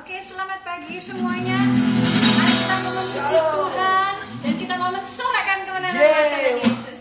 Oke, selamat pagi semuanya. Mari kita mau memuji Tuhan dan kita mau mensorakan kemenangan Tuhan Yesus.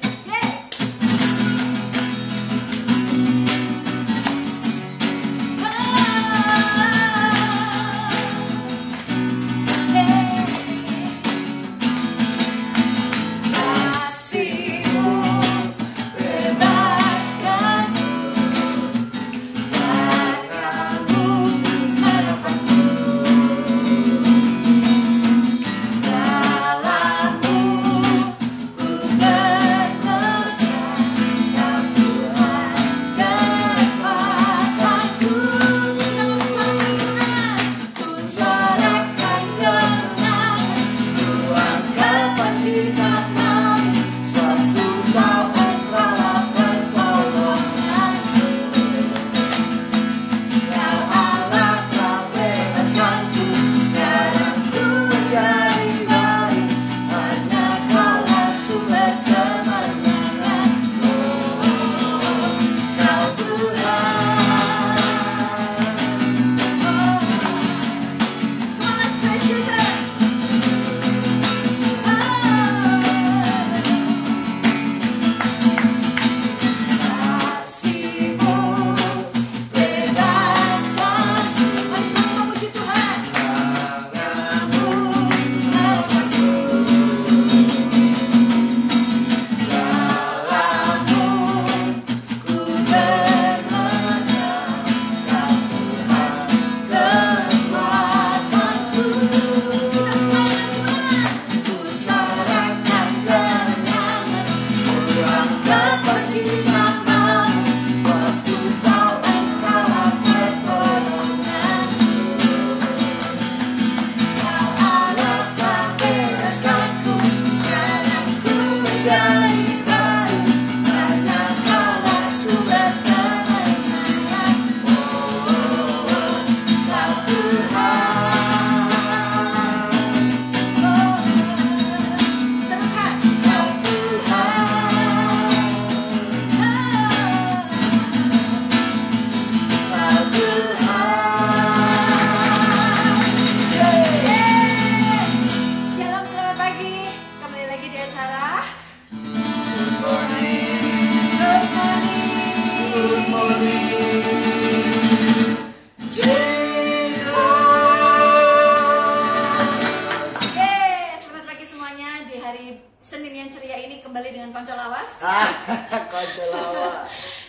Yeay.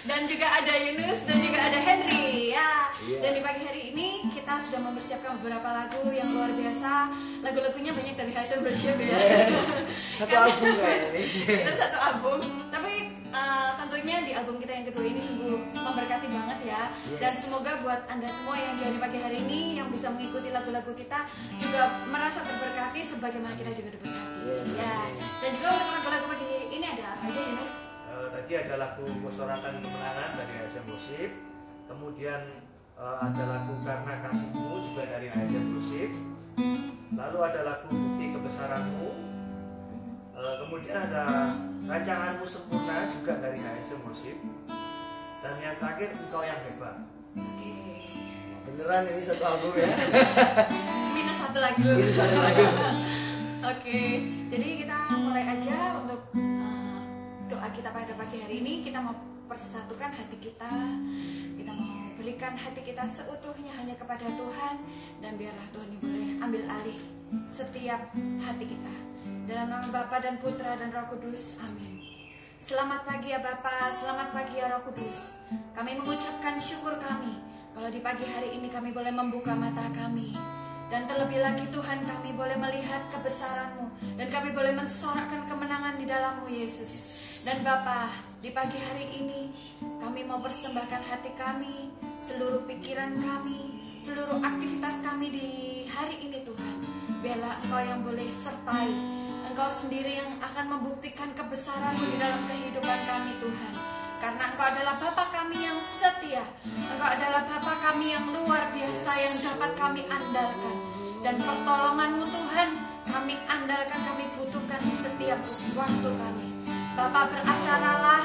Dan juga ada Yunus dan juga ada Henry ya. Dan di pagi hari ini kita sudah mempersiapkan beberapa lagu yang luar biasa. Lagu-lagunya banyak dari Hazel Worship ya. Satu album kayaknya nih. Itu satu album. Tapi tentunya di album kita yang kedua ini sungguh memberkati banget ya. Dan semoga buat Anda semua yang jadi pagi hari ini yang bisa mengikuti lagu-lagu kita juga merasa terberkati sebagaimana kita juga diberkati. Ya. Dan juga untuk lagu-lagu pagi ini ada apa aja Yunus? Tadi ada lagu Mensorakan Kemenangan dari ASM Worship. Kemudian ada lagu Karena Kasihmu juga dari ASM Worship. Lalu ada lagu Bukti Kebesaranmu. Kemudian ada Rancanganmu Sempurna juga dari ASM Worship. Dan yang terakhir Engkau Yang Hebat. Oke. Beneran ini satu album ya? Minus satu lagu. Minus satu lagu. Oke, jadi kita mulai aja untuk doa kita pada pagi hari ini. Kita mau persatukan hati kita. Kita mau berikan hati kita seutuhnya hanya kepada Tuhan. Dan biarlah Tuhan yang boleh ambil alih setiap hati kita. Dalam nama Bapa dan Putra dan Roh Kudus, amin. Selamat pagi ya Bapa, selamat pagi ya Roh Kudus. Kami mengucapkan syukur kami kalau di pagi hari ini kami boleh membuka mata kami. Dan terlebih lagi Tuhan, kami boleh melihat kebesaran-Mu. Dan kami boleh mensorakkan kemenangan di dalam-Mu Yesus. Dan Bapa, di pagi hari ini kami mau persembahkan hati kami, seluruh pikiran kami, seluruh aktivitas kami di hari ini Tuhan. Biarlah Engkau yang boleh sertai, Engkau sendiri yang akan membuktikan kebesaran-Mu di dalam kehidupan kami Tuhan. Karena Engkau adalah Bapa kami yang setia, Engkau adalah Bapa kami yang luar biasa yang dapat kami andalkan. Dan pertolongan-Mu Tuhan kami andalkan, kami butuhkan di setiap waktu kami. Bapak, beracaralah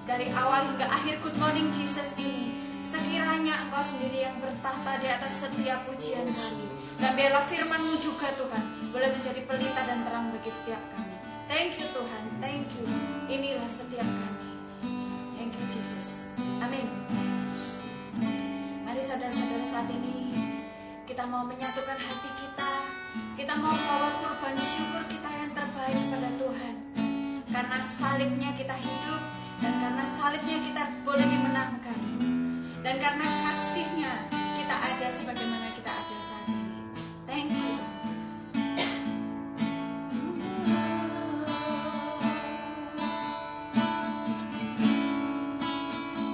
dari awal hingga akhir Good Morning Jesus ini. Sekiranya hanya Engkau sendiri yang bertahta di atas setiap pujian kami. Dan biarlah firman-Mu juga Tuhan boleh menjadi pelita dan terang bagi setiap kami. Thank you Tuhan, thank you. Inilah setiap kami. Thank you Jesus. Amin. Mari saudara-saudara, saat ini kita mau menyatukan hati kita. Kita mau bawa kurban syukur kita yang terbaik kepada Tuhan. Karena salibnya kita hidup, dan karena salibnya kita boleh dimenangkan, dan karena kasihnya kita ada sebagaimana kita ada saat ini. Thank you.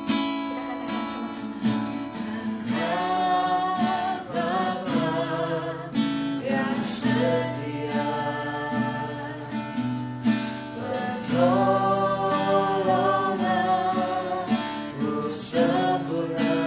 Kita katakan sama-sama. Yang setia pertolongan-Mu sempurna.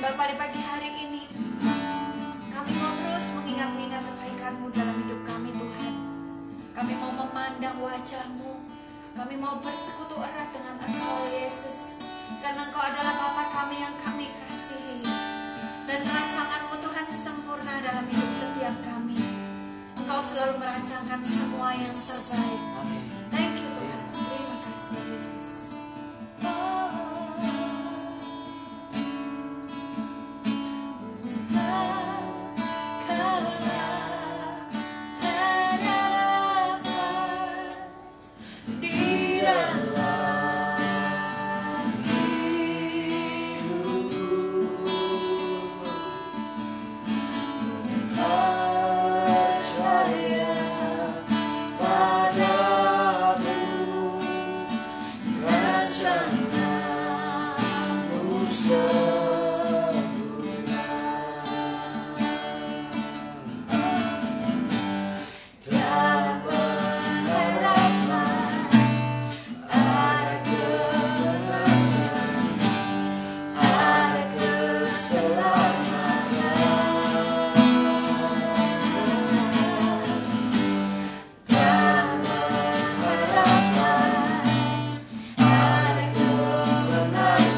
Bapa, di pagi hari ini kami mau terus mengingat-ingat kebaikan-Mu dalam hidup kami, Tuhan. Kami mau memandang wajah-Mu, kami mau bersekutu erat dengan Engkau, Yesus, karena Engkau adalah Bapa kami yang kami kasihi, dan rancangan-Mu, Tuhan, sempurna dalam hidup setiap kami. Engkau selalu merancangkan semua yang terbaik. Thank you, Tuhan. Terima kasih, Yesus. Di dalam sempurna. Dalam pengharapan ada kemenangan, ada keselamatan. Dalam pengharapan ada kemenangan,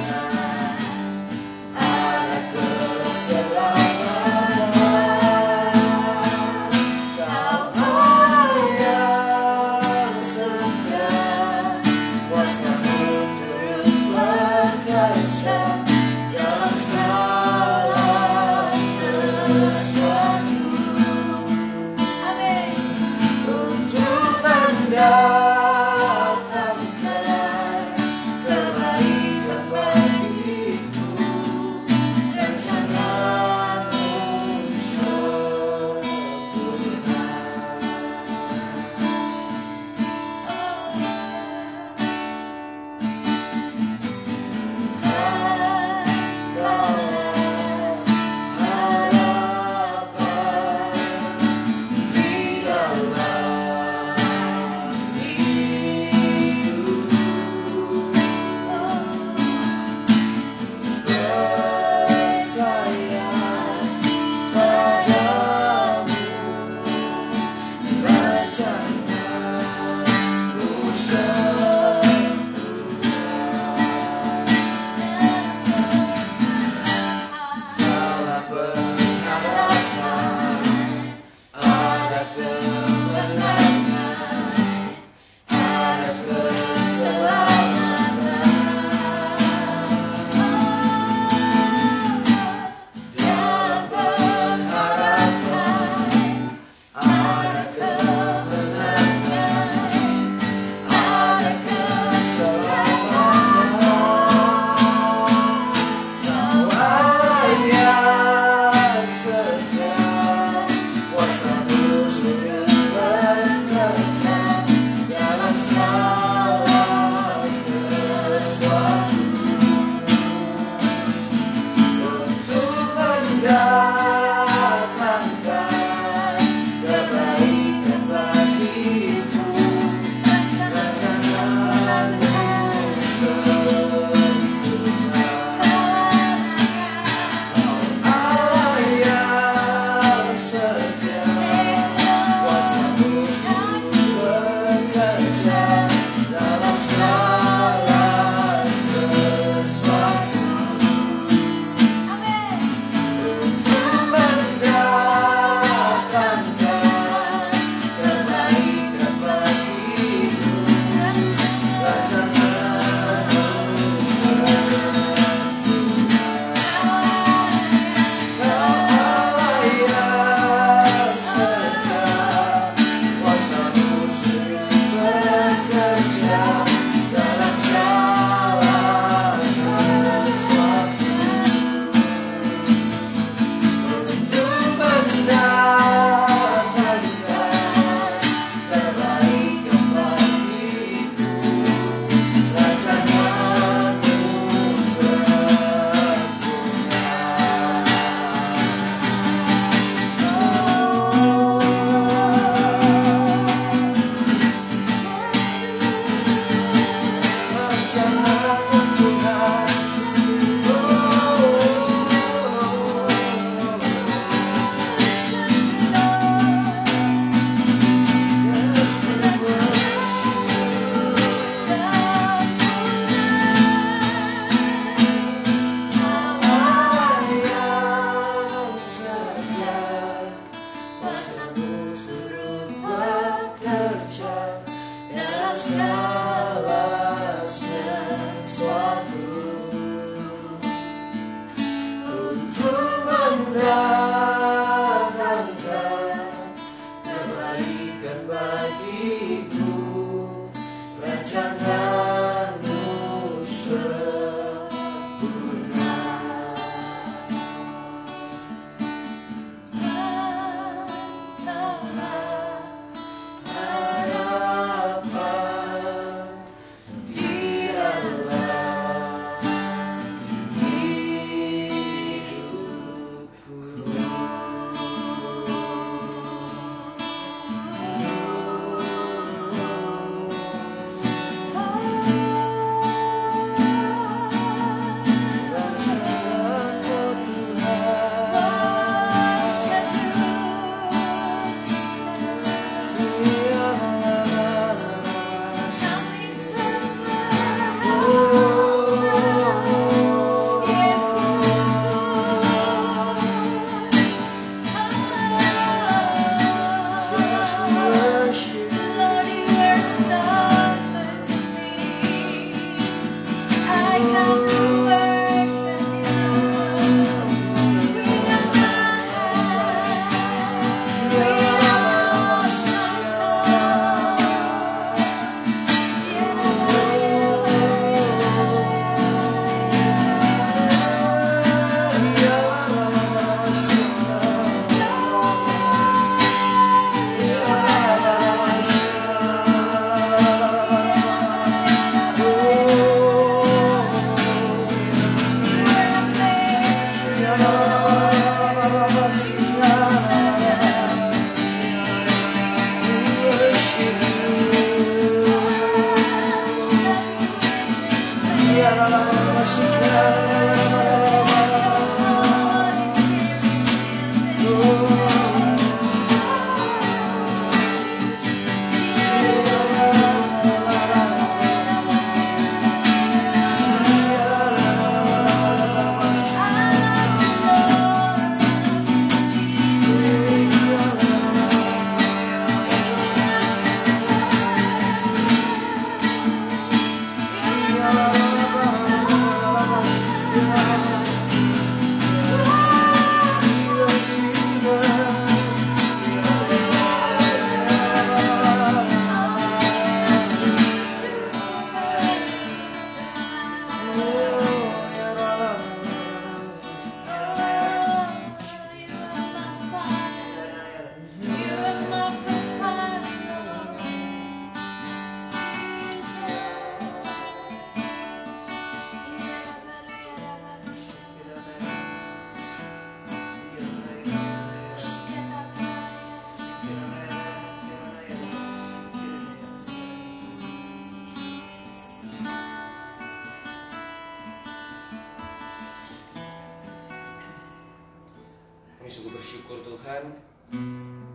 Kami sungguh bersyukur Tuhan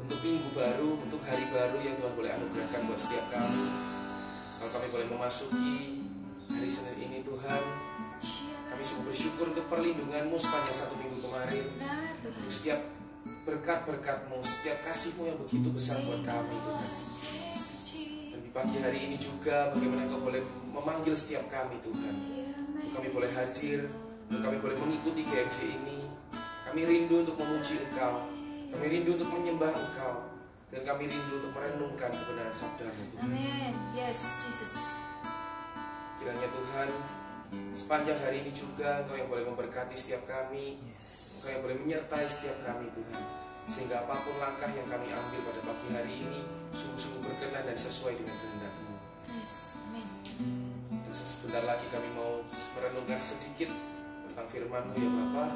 untuk minggu baru, untuk hari baru yang Tuhan boleh anugerahkan buat setiap kami. Kalau kami boleh memasuki hari Senin ini Tuhan, kami sungguh bersyukur untuk perlindungan-Mu sepanjang 1 minggu kemarin, untuk setiap berkat-berkat-Mu, setiap kasih-Mu yang begitu besar buat kami Tuhan. Dan di pagi hari ini juga bagaimana Engkau boleh memanggil setiap kami Tuhan, untuk kami boleh hadir, untuk kami boleh mengikuti GMJ ini. Kami rindu untuk memuji Engkau, kami rindu untuk menyembah Engkau, dan kami rindu untuk merenungkan kebenaran sabda-Mu Tuhan. Amin. Yes, Jesus. Kiranya Tuhan, sepanjang hari ini juga Engkau yang boleh memberkati setiap kami, Engkau yang boleh menyertai setiap kami Tuhan, sehingga apapun langkah yang kami ambil pada pagi hari ini sungguh-sungguh berkenan dan sesuai dengan kehendak-Mu. Yes. Amin. Dan sebentar lagi kami mau merenungkan sedikit tentang firman-Mu ya Bapa.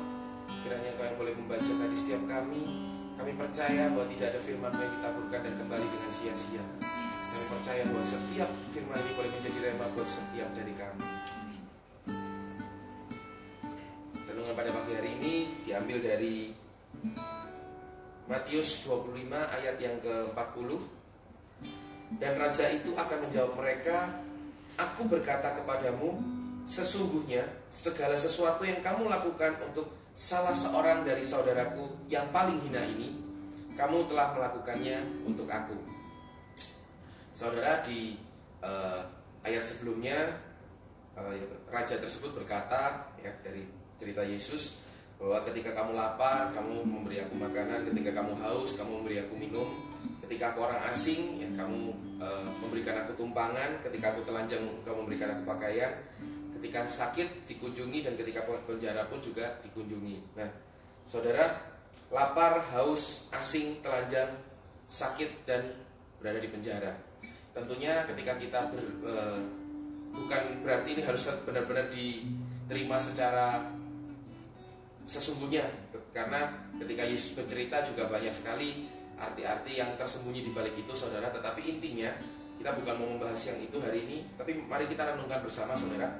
Kiranya Engkau yang boleh membaca tadi setiap kami. Kami percaya bahwa tidak ada firman-Mu yang ditaburkan dan kembali dengan sia-sia. Kami percaya bahwa setiap firman ini boleh menjadi rema buat setiap dari kami. Renungan pada pagi hari ini diambil dari Matius 25 ayat yang ke-40. Dan raja itu akan menjawab mereka, "Aku berkata kepadamu, sesungguhnya segala sesuatu yang kamu lakukan untuk salah seorang dari saudaraku yang paling hina ini, kamu telah melakukannya untuk aku." Saudara, di ayat sebelumnya raja tersebut berkata ya, dari cerita Yesus, bahwa ketika kamu lapar, kamu memberi aku makanan, ketika kamu haus, kamu memberi aku minum, ketika aku orang asing ya, kamu memberikan aku tumpangan, ketika aku telanjang, kamu memberikan aku pakaian, ketika sakit dikunjungi, dan ketika penjara pun juga dikunjungi. Nah, saudara, lapar, haus, asing, telanjang, sakit, dan berada di penjara. Tentunya ketika kita bukan berarti ini harus benar-benar diterima secara sesungguhnya, karena ketika Yesus bercerita juga banyak sekali arti-arti yang tersembunyi di balik itu, saudara. Tetapi intinya kita bukan mau membahas yang itu hari ini, tapi mari kita renungkan bersama, saudara.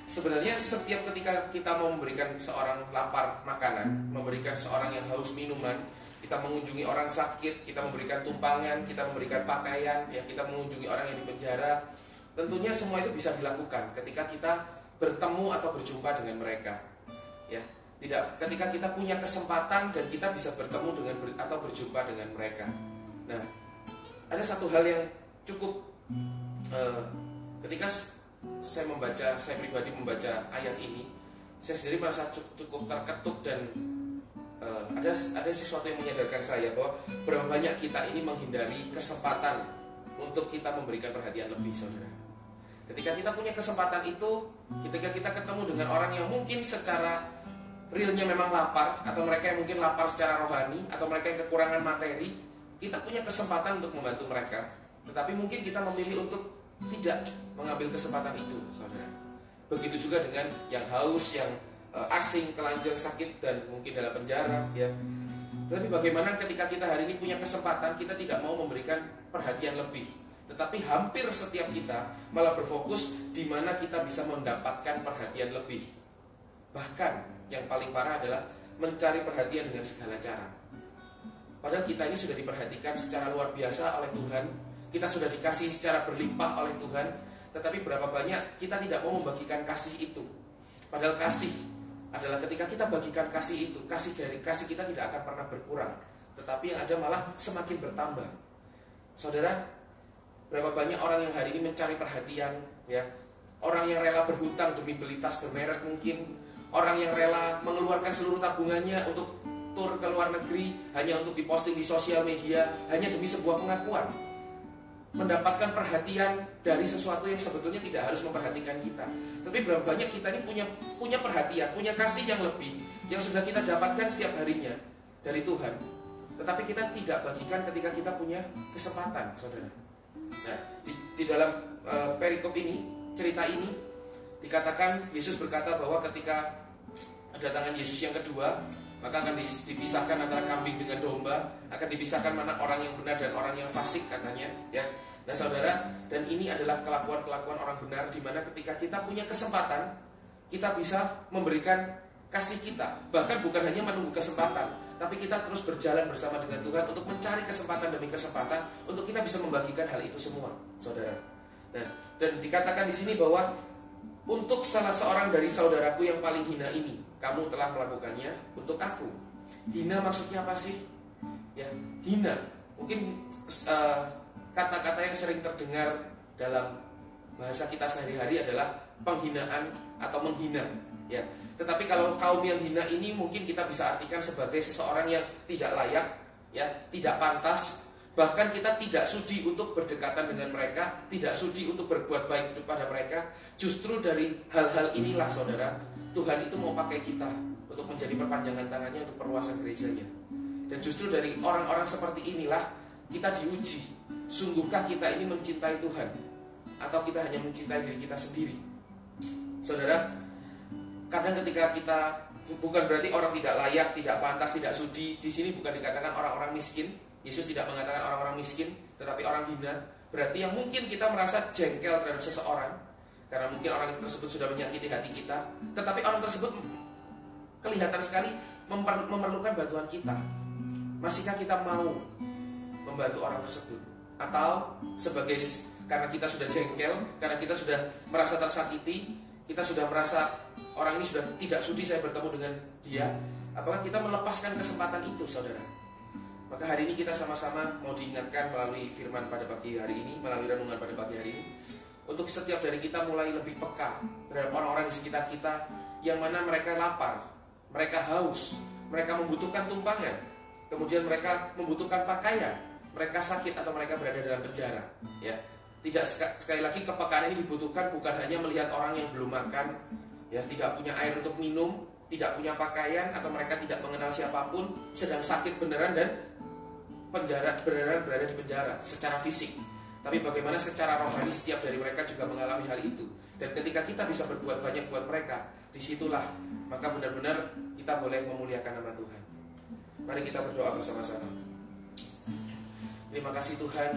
Sebenarnya setiap ketika kita mau memberikan seorang lapar makanan, memberikan seorang yang haus minuman, kita mengunjungi orang sakit, kita memberikan tumpangan, kita memberikan pakaian, ya, kita mengunjungi orang yang di penjara, tentunya semua itu bisa dilakukan ketika kita bertemu atau berjumpa dengan mereka. Ya, tidak ketika kita punya kesempatan dan kita bisa bertemu dengan atau berjumpa dengan mereka. Nah, ada satu hal yang cukup ketika saya pribadi membaca ayat ini, saya sendiri merasa cukup terketuk, dan ada sesuatu yang menyadarkan saya bahwa berapa banyak kita ini menghindari kesempatan untuk kita memberikan perhatian lebih, saudara. Ketika kita punya kesempatan itu, ketika kita ketemu dengan orang yang mungkin secara realnya memang lapar, atau mereka yang mungkin lapar secara rohani, atau mereka yang kekurangan materi, kita punya kesempatan untuk membantu mereka. Tetapi mungkin kita memilih untuk tidak mengambil kesempatan itu, saudara. Begitu juga dengan yang haus, yang asing, telanjang, sakit, dan mungkin dalam penjara, ya. Tapi bagaimana ketika kita hari ini punya kesempatan, kita tidak mau memberikan perhatian lebih, tetapi hampir setiap kita malah berfokus di mana kita bisa mendapatkan perhatian lebih. Bahkan yang paling parah adalah mencari perhatian dengan segala cara. Padahal kita ini sudah diperhatikan secara luar biasa oleh Tuhan, kita sudah dikasih secara berlimpah oleh Tuhan, tetapi berapa banyak kita tidak mau membagikan kasih itu. Padahal kasih adalah ketika kita bagikan kasih itu, kasih kita tidak akan pernah berkurang, tetapi yang ada malah semakin bertambah. Saudara, berapa banyak orang yang hari ini mencari perhatian, ya, orang yang rela berhutang demi beli tas bermerek mungkin, orang yang rela mengeluarkan seluruh tabungannya untuk tur ke luar negeri hanya untuk diposting di sosial media, hanya demi sebuah pengakuan. Mendapatkan perhatian dari sesuatu yang sebetulnya tidak harus memperhatikan kita. Tapi berapa banyak kita ini punya perhatian, punya kasih yang lebih, yang sudah kita dapatkan setiap harinya dari Tuhan, tetapi kita tidak bagikan ketika kita punya kesempatan, saudara. Nah, di dalam perikop ini, cerita ini dikatakan Yesus berkata bahwa ketika kedatangan Yesus yang kedua, maka akan dipisahkan antara kambing dengan domba, akan dipisahkan mana orang yang benar dan orang yang fasik, katanya, ya. Nah, saudara, dan ini adalah kelakuan-kelakuan orang benar, di mana ketika kita punya kesempatan, kita bisa memberikan kasih kita. Bahkan bukan hanya menunggu kesempatan, tapi kita terus berjalan bersama dengan Tuhan untuk mencari kesempatan demi kesempatan untuk kita bisa membagikan hal itu semua, saudara. Nah, dan dikatakan di sini bahwa untuk salah seorang dari saudaraku yang paling hina ini, kamu telah melakukannya untuk aku. Hina maksudnya apa sih? Ya, hina. Mungkin kata-kata yang sering terdengar dalam bahasa kita sehari-hari adalah penghinaan atau menghina, ya. Tetapi kalau kaum yang hina ini mungkin kita bisa artikan sebagai seseorang yang tidak layak, ya, tidak pantas. Bahkan kita tidak sudi untuk berdekatan dengan mereka, tidak sudi untuk berbuat baik kepada mereka. Justru dari hal-hal inilah, saudara, Tuhan itu mau pakai kita untuk menjadi perpanjangan tangannya untuk perluasan gerejanya. Dan justru dari orang-orang seperti inilah kita diuji. Sungguhkah kita ini mencintai Tuhan, atau kita hanya mencintai diri kita sendiri? Saudara, kadang ketika kita, bukan berarti orang tidak layak, tidak pantas, tidak sudi. Di sini bukan dikatakan orang-orang miskin. Yesus tidak mengatakan orang-orang miskin, tetapi orang hina. Berarti yang mungkin kita merasa jengkel terhadap seseorang, karena mungkin orang tersebut sudah menyakiti hati kita, tetapi orang tersebut kelihatan sekali memerlukan bantuan kita. Masihkah kita mau membantu orang tersebut? Atau sebagai, karena kita sudah jengkel, karena kita sudah merasa tersakiti, kita sudah merasa orang ini sudah tidak sudi saya bertemu dengan dia, apakah kita melepaskan kesempatan itu, saudara? Maka hari ini kita sama-sama mau diingatkan melalui firman pada pagi hari ini, melalui renungan pada pagi hari ini, untuk setiap dari kita mulai lebih peka terhadap orang-orang di sekitar kita, yang mana mereka lapar, mereka haus, mereka membutuhkan tumpangan, kemudian mereka membutuhkan pakaian, mereka sakit atau mereka berada dalam penjara, ya. Tidak, sekali lagi kepekaan ini dibutuhkan bukan hanya melihat orang yang belum makan, ya, tidak punya air untuk minum, tidak punya pakaian, atau mereka tidak mengenal siapapun, sedang sakit beneran dan beneran berada di penjara secara fisik. Tapi bagaimana secara rohani setiap dari mereka juga mengalami hal itu. Dan ketika kita bisa berbuat banyak buat mereka, disitulah maka benar-benar kita boleh memuliakan nama Tuhan. Mari kita berdoa bersama-sama. Terima kasih Tuhan,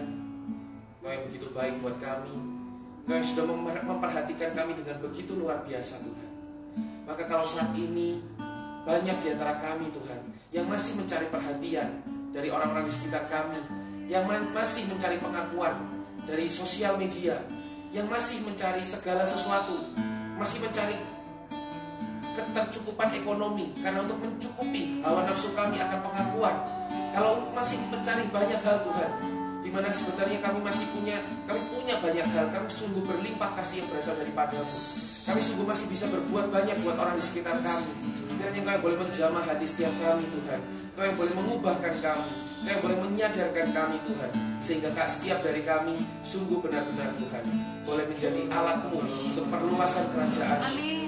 Kau yang begitu baik buat kami, Kau yang sudah memperhatikan kami dengan begitu luar biasa Tuhan. Maka kalau saat ini banyak di antara kami Tuhan yang masih mencari perhatian dari orang-orang di sekitar kami, yang masih mencari pengakuan dari sosial media, yang masih mencari segala sesuatu, masih mencari ketercukupan ekonomi karena untuk mencukupi hawa nafsu kami akan pengakuan. Kalau masih mencari banyak hal Tuhan, di mana sebenarnya kami punya banyak hal, kami sungguh berlimpah kasih yang berasal daripada-Mu. Kami sungguh masih bisa berbuat banyak buat orang di sekitar kami. Kiranya Kau yang boleh menjamah hati setiap kami Tuhan, Kau yang boleh mengubahkan kami, Kau yang boleh menyadarkan kami Tuhan, sehingga setiap dari kami sungguh benar-benar Tuhan boleh menjadi alat-Mu untuk perluasan kerajaan.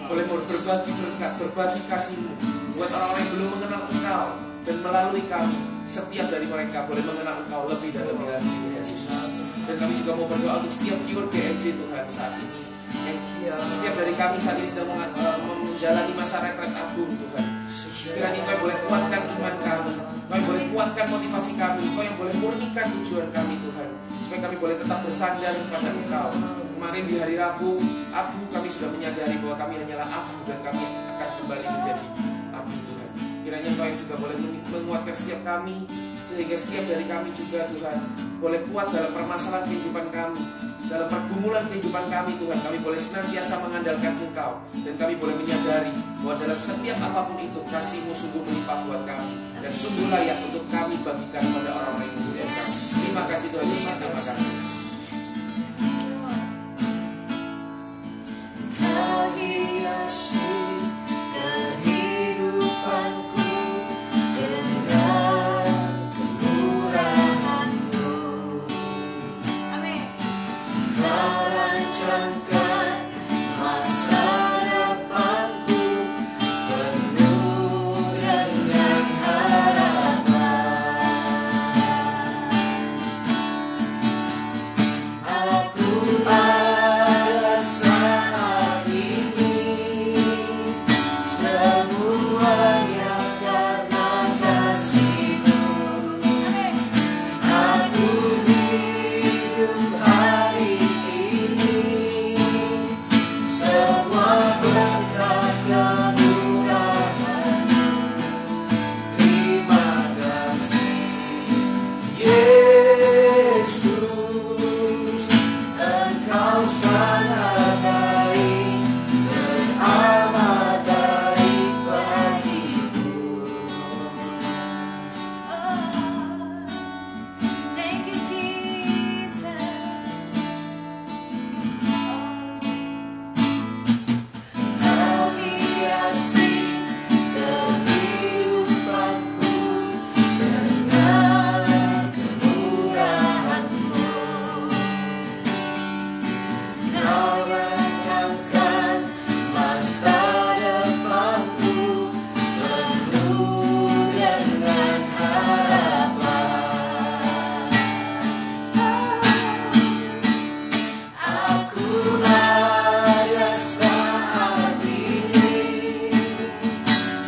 Boleh berbagi berkat, berbagi kasih-Mu buat orang-orang yang belum mengenal Engkau. Dan melalui kami, setiap dari mereka boleh mengenal Engkau lebih dan lebih lagi, Yesus. Dan kami juga mau berdoa untuk setiap viewer GMJ Tuhan saat ini, yang setiap dari kami saat ini sedang menjalani masa retret agung Tuhan. Kiranya Kau yang boleh kuatkan iman kami, Kau yang boleh kuatkan motivasi kami, Kau yang boleh murnikan tujuan kami Tuhan, supaya kami boleh tetap bersandar kepada Engkau. Kemarin di hari Rabu kami sudah menyadari bahwa kami hanyalah abu dan kami akan kembali juga boleh menguatkan setiap kami, sehingga setiap dari kami juga Tuhan boleh kuat dalam permasalahan kehidupan kami, dalam pergumulan kehidupan kami Tuhan. Kami boleh senantiasa mengandalkan Engkau, dan kami boleh menyadari bahwa dalam setiap apapun itu kasih-Mu sungguh melimpah buat kami, dan sungguh layak untuk kami bagikan kepada orang-orang yang membutuhkan. Terima kasih Tuhan Yesus, terima kasih. Kau hiasi kehidupanku dengan kemurahan-Mu. Amin. Kau rancangkan masa depanku penuh dengan harapan. Aku ada saat ini, semuanya karena kasih-Mu. Aku hidup hari ini, semua berkat kemurahan-Mu. Terima kasih Yesus, Engkau sangat baik, teramat baik bagiku. Thank you, Jesus. Kau hiasi kehidupanku dengan kemurahan-Mu. Kau rancangkan masa depanku penuh dengan harapan. Aku ada saat ini,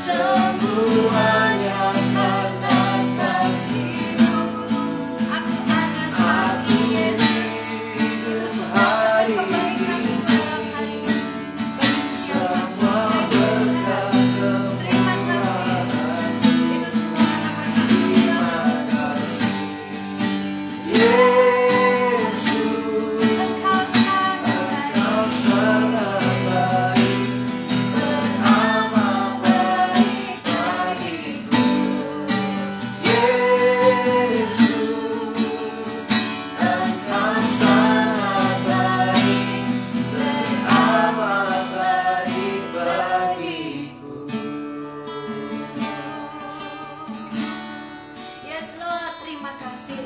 semuanya karena kasih-Mu. Aku ada saat Aku ini. hidup hari Kebaikan ini, dalam hari ini. semua berkat Terima kemurahan. kasih. Itu semua karena berkat Terima kasih Yesus, Engkau sangat Engkau baik. sangat baik, teramat baik bagiku. Yesus, Engkau sangat baik, teramat baik bagiku. Yes Lord, terima kasih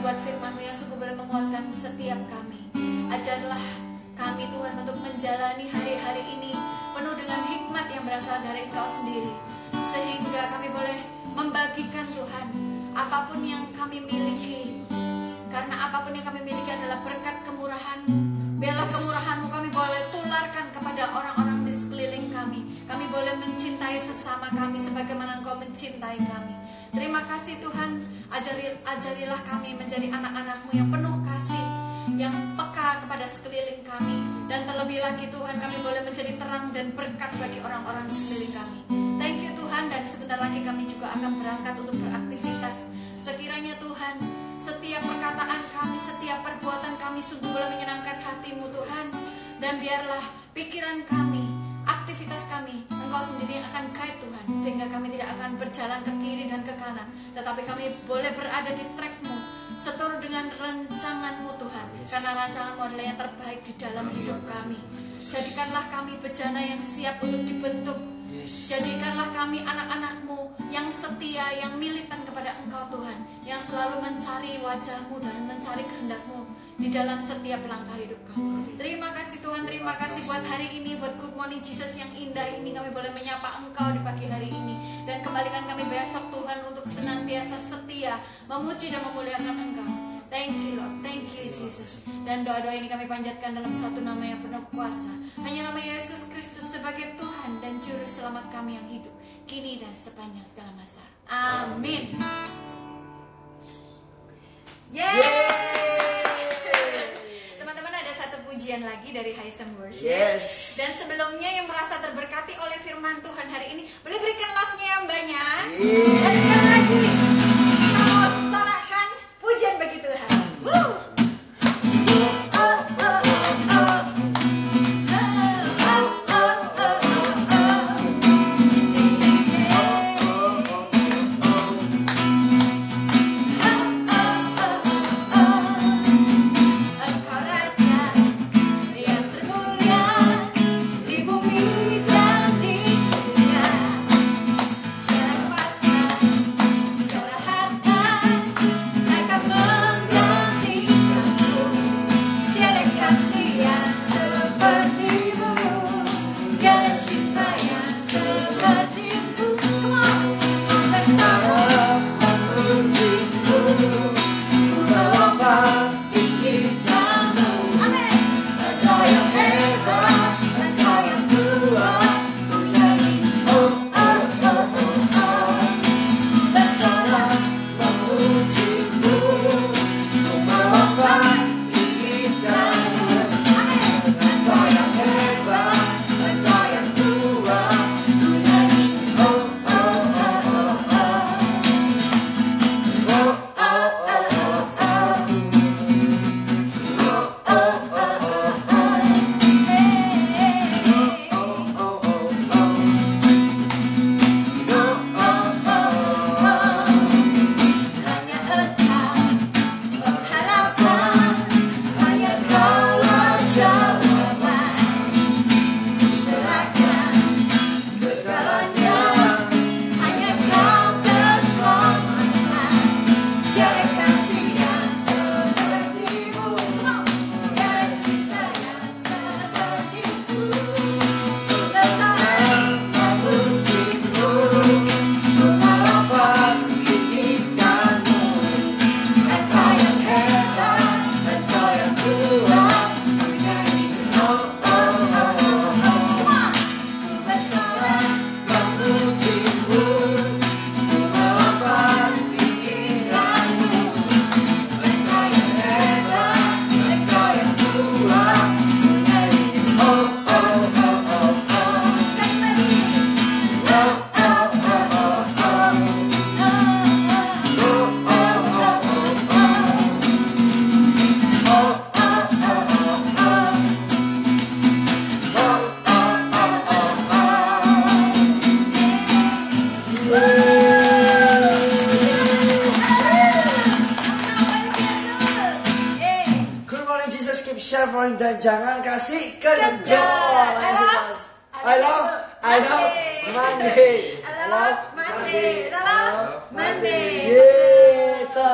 buat firman-Mu yang sungguh boleh menguatkan setiap kami. Ajarlah kami Tuhan untuk menjalani hari-hari ini penuh dengan hikmat yang berasal dari Engkau sendiri, sehingga kami boleh membagikan Tuhan apapun yang kami miliki, karena apapun yang kami miliki adalah berkat kemurahan-Mu. Biarlah kemurahan-Mu kami boleh tularkan kepada orang-orang di sekeliling kami. Kami boleh mencintai sesama kami sebagaimana Engkau mencintai kami. Terima kasih Tuhan, ajarilah kami menjadi anak-anak-Mu yang penuh kasih, yang peka kepada sekeliling kami. Dan terlebih lagi Tuhan, kami boleh menjadi terang dan berkat bagi orang-orang di sekeliling kami. Thank you Tuhan, dan sebentar lagi kami juga akan berangkat untuk beraktivitas. Sekiranya Tuhan, setiap perkataan kami, setiap perbuatan kami sungguh boleh menyenangkan hati-Mu Tuhan. Dan biarlah pikiran kami, aktivitas kami, Engkau sendiri yang akan guide Tuhan, sehingga kami tidak akan berjalan ke kiri dan ke kanan, tetapi kami boleh berada di track-Mu, seturut dengan rancangan-Mu Tuhan, karena rancangan-Mu adalah yang terbaik di dalam hidup kami. Jadikanlah kami bejana yang siap untuk dibentuk. Jadikanlah kami anak-anak-Mu yang setia, yang militan kepada Engkau Tuhan, yang selalu mencari wajah-Mu dan mencari kehendak-Mu di dalam setiap langkah hidup kami. Terima kasih Tuhan, terima kasih buat hari ini, buat Good Morning Jesus yang indah ini. Kami boleh menyapa Engkau di pagi hari ini, dan kembalikan kami besok Tuhan untuk senantiasa setia memuji dan memuliakan Engkau. Thank you Lord, thank you Jesus. Dan doa-doa ini kami panjatkan dalam satu nama yang penuh kuasa, hanya nama Yesus Kristus sebagai Tuhan dan Juru Selamat kami yang hidup, kini dan sepanjang segala masa. Amin. Yeay. Teman-teman, ada satu pujian pujian lagi dari HSM Worship. Yes. Dan sebelumnya yang merasa terberkati oleh firman Tuhan hari ini, boleh berikan love-nya yang banyak. Yes. Dan sekali lagi kita mau sorakan pujian bagi Tuhan. Woo! Chevron dan jangan kasih kendor. I love Monday. I love Monday. Gitu.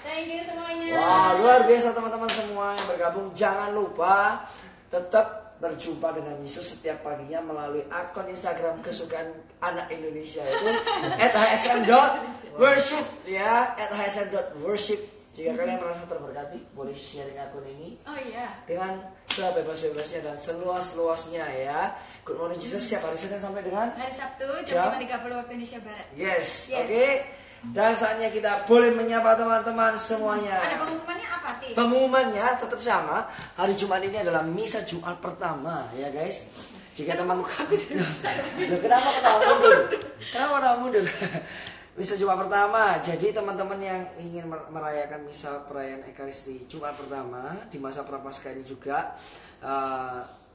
Thank you semuanya. Wah, luar biasa teman-teman semua yang bergabung. Jangan lupa tetap berjumpa dengan Yesus setiap paginya melalui akun Instagram kesukaan anak Indonesia itu @hsm.worship ya, @hsm.worship. Jika kalian merasa terberkati, boleh sharing akun ini. Oh iya. Dengan sebebas-bebasnya dan seluas-luasnya ya. Good Morning Jesus setiap hari Senin sampai dengan hari Sabtu jam 5.30 waktu Indonesia Barat. Yes. Oke. Dan saatnya kita boleh menyapa teman-teman semuanya. Ada pengumumannya apa, Ti? Pengumumannya tetap sama. Hari Jumat ini adalah misa Jumat pertama ya guys. Jika teman kenapa ketawa mundur? Kenapa ketawa mundur? Misa Jumat pertama. Jadi teman-teman yang ingin merayakan misa perayaan Ekaristi Jumat pertama di masa Prapaskah ini juga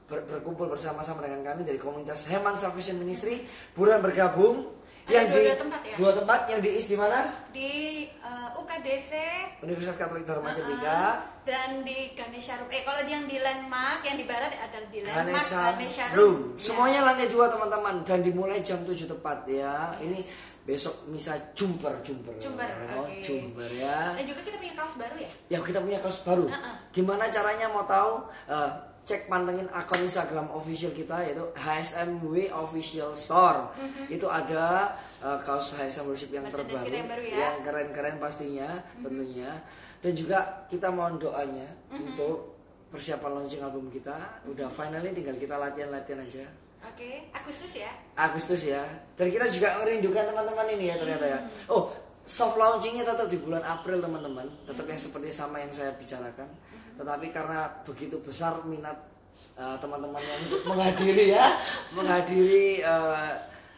berkumpul bersama-sama dengan kami dari komunitas Heman Salvation Ministry, buruan bergabung. Yang dua tempat ya? Dua tempat yang diisi di mana? Di UKDC Universitas Katolik Dharma Cendika dan di Ganesha Room. Kalau yang di Landmark, yang di barat ada di Landmark Ganesha Room. Semuanya lantai 2 teman-teman dan dimulai jam 7 tepat ya. Ini besok misa Jumper Jumper ya. Dan juga kita punya kaos baru ya? Ya kita punya kaos baru. Gimana caranya mau tahu? Cek pantengin akun Instagram official kita yaitu HSMW Official Store. Itu ada kaos HSM Worship yang terbaru yang keren-keren pastinya tentunya. Dan juga kita mohon doanya untuk persiapan launching album kita. Udah finally tinggal kita latihan-latihan aja. Oke, Agustus ya. Dan kita juga merindukan teman-teman ini ya ternyata ya. Oh, soft launchingnya tetap di bulan April teman-teman, tetap yang seperti sama yang saya bicarakan. Tetapi karena begitu besar minat teman-teman yang menghadiri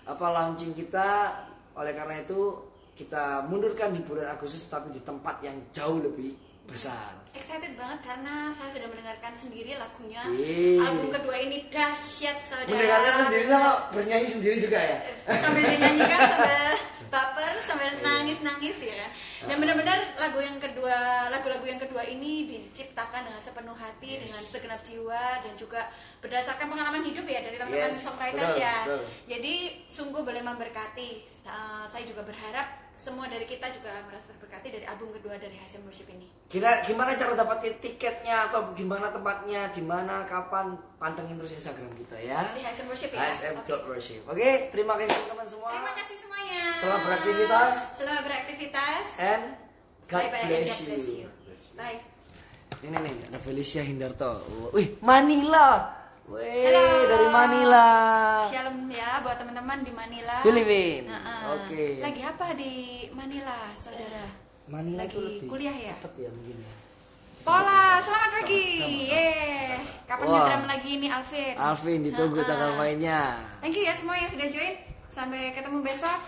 launching kita, oleh karena itu kita mundurkan di bulan Agustus tapi di tempat yang jauh lebih besar. Excited banget karena saya sudah mendengarkan sendiri lagunya. Yeay. Album kedua ini dahsyat saudara. Mendengarkan sendiri sama bernyanyi sendiri juga ya? Sambil dinyanyikan, sambil baper, sambil nangis-nangis ya kan. Dan benar-benar lagu-lagu yang kedua ini diciptakan dengan sepenuh hati, dengan segenap jiwa, dan juga berdasarkan pengalaman hidup ya dari teman-teman songwriters ya. Betul. Jadi sungguh boleh memberkati. Saya juga berharap semua dari kita juga merasa terberkati dari album kedua dari HSM Worship ini. Gimana cara dapatin tiketnya atau gimana tempatnya, di mana, kapan? Pantengin terus Instagram kita ya. Di HSM Worship ya. HSM.worship. Oke, terima kasih teman-teman semua. Terima kasih semuanya. Selamat beraktivitas. And God bless you. Bye. Ini nih, ada Felicia Hindarto. Wih, Manila. Wih, Halo. dari Manila. Shalom ya buat teman-teman di Manila. Filipina. Oke. Lagi apa di Manila, saudara? Manila itu Lagi lebih kuliah ya? cepet ya mungkin ya. Pola, selamat pagi. Kapan Wah. ngegram lagi nih Alvin? Alvin ditunggu tanggal mainnya. Thank you ya semua yang sudah join. Sampai ketemu besok.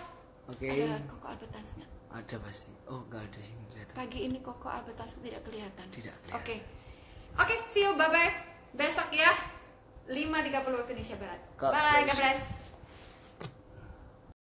Oke. Ada Koko Albertans nggak? Ada pasti. Oh, enggak ada sih kelihatan. Pagi ini Koko Albertans tidak kelihatan. Tidak kelihatan. Oke, see you, bye bye. Besok ya. 5.30 waktu Indonesia Barat. God Bye, bless God bless.